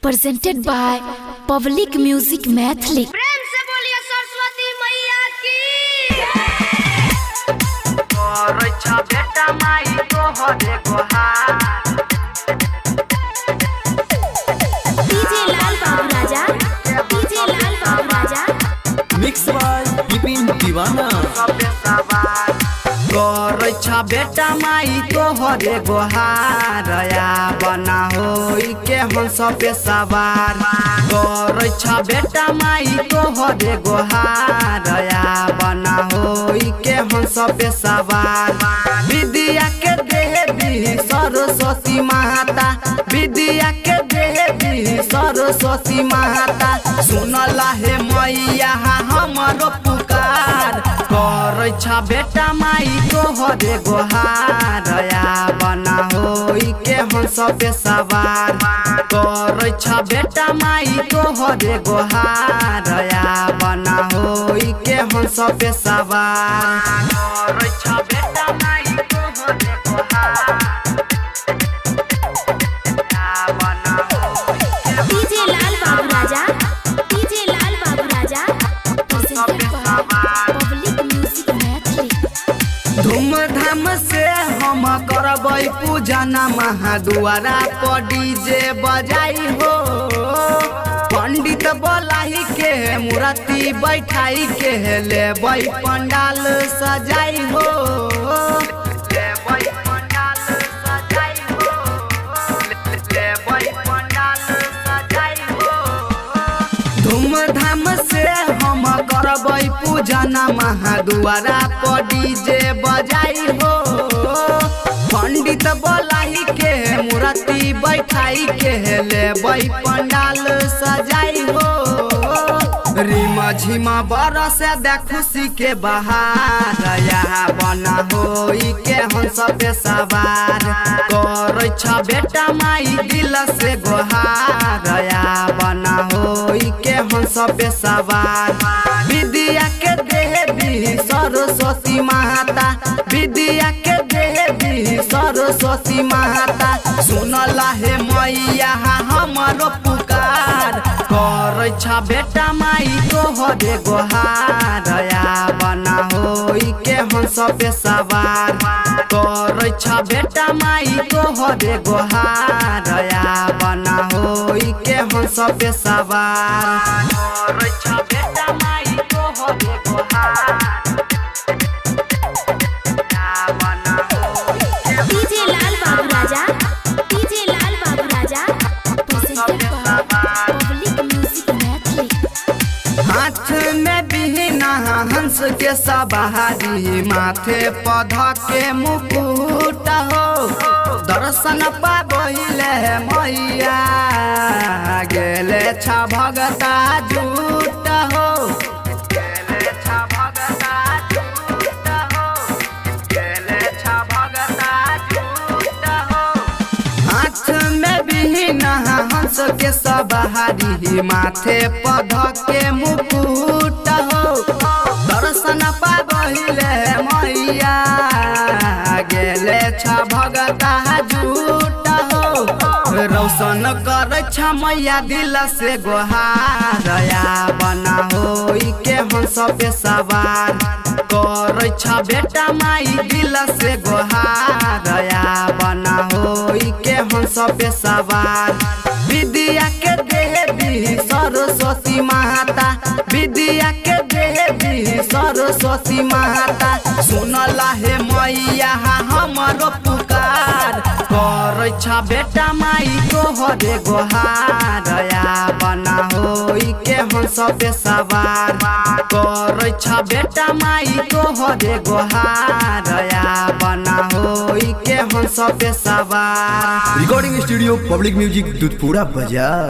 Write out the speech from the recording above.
presented by Public Music Mathli। प्रेम से बोलिए सरस्वती मैया की। बेटा माई तोहरे गोहार डीजे लाल बाबू राजा, डीजे लाल बाबू राजा। मिक्स बाय विपिन दीवाना। बेटा माई तोहरे गोहार बना होई के हम सब सवार बेटा माई तोहरे गोहार बना होई के हम सब सवार। विद्या के देवी सरस्वती माता, विद्या के देवी सरस्वती माता, सुनला हे मैया हमारो पुकार। बेटा माई तोहरे गोहार बना होई के हम सब सवार। बेटा माई तोहरे गोहार बना होई के हम सब सवार। बेटा माई तोहरे डीजे लाल बाबू राजा, डीजे लाल बाबू राजा। presented by Public Music Mathli। धूमधाम से हम करबै पूजा न महाद्वारा पर डीजे बजाई हो। पंडित बोलाई के मूर्ति बैठाई के लेबै पंडाल सजाई हो। धूमधाम से हम करबै पूजा न महाद्वारा पर डीजे बजाई हो। पंडित बोलाई के मूर्ति बैठाई के लेबै पंडाल सजाई हो। रिमा झिमा बरस दे खुशी के बहार बना होई के हम सब सवार। बेटा माई दिल से गोहार बना होई के हम सब सवार। विद्या के देवी सरस्वती माता, विद्या के देवी सरस्वती माता, सुनला हे मैया हमारो पुकार। बेटा माई तोहरे गोहार बना होई के हम सब सवार। बेटा माई तोहरे गोहार बना होई के हम सब सवार। बेटा माई तोहरे गोहार डीजे लाल बाबू राजा, डीजे लाल बाबू राजा। presented by Public Music Mathli। हाथ में बिहना हंस के सवारी, माथे पौधा के मुकुट हो। दर्शन पाबहिले मैया गेले छा भगता झूठ हो। हाथ में बिहना हंस के सवारी, माथे पौधा के मुकुट हो। दर्शन पाबहिले मैया गेले छा भगता झूठ हो। रौशन कर मैया दिल से गोहार बना होई के हम सब सवार। बेटा माई दिल से गोहार बना होई के हम सब सवार। विद्या के देवी सरस्वती माता, विद्या के देवी सरस्वती माता, सुनला हे मैया हमारो पुकार। बेटा माई तोहरे गोहार बना होई के हम सब सवार। बेटा माई तोहरे गोहार बना होई के हम सब सवार। Recording studio public music Dudhpura बाजार।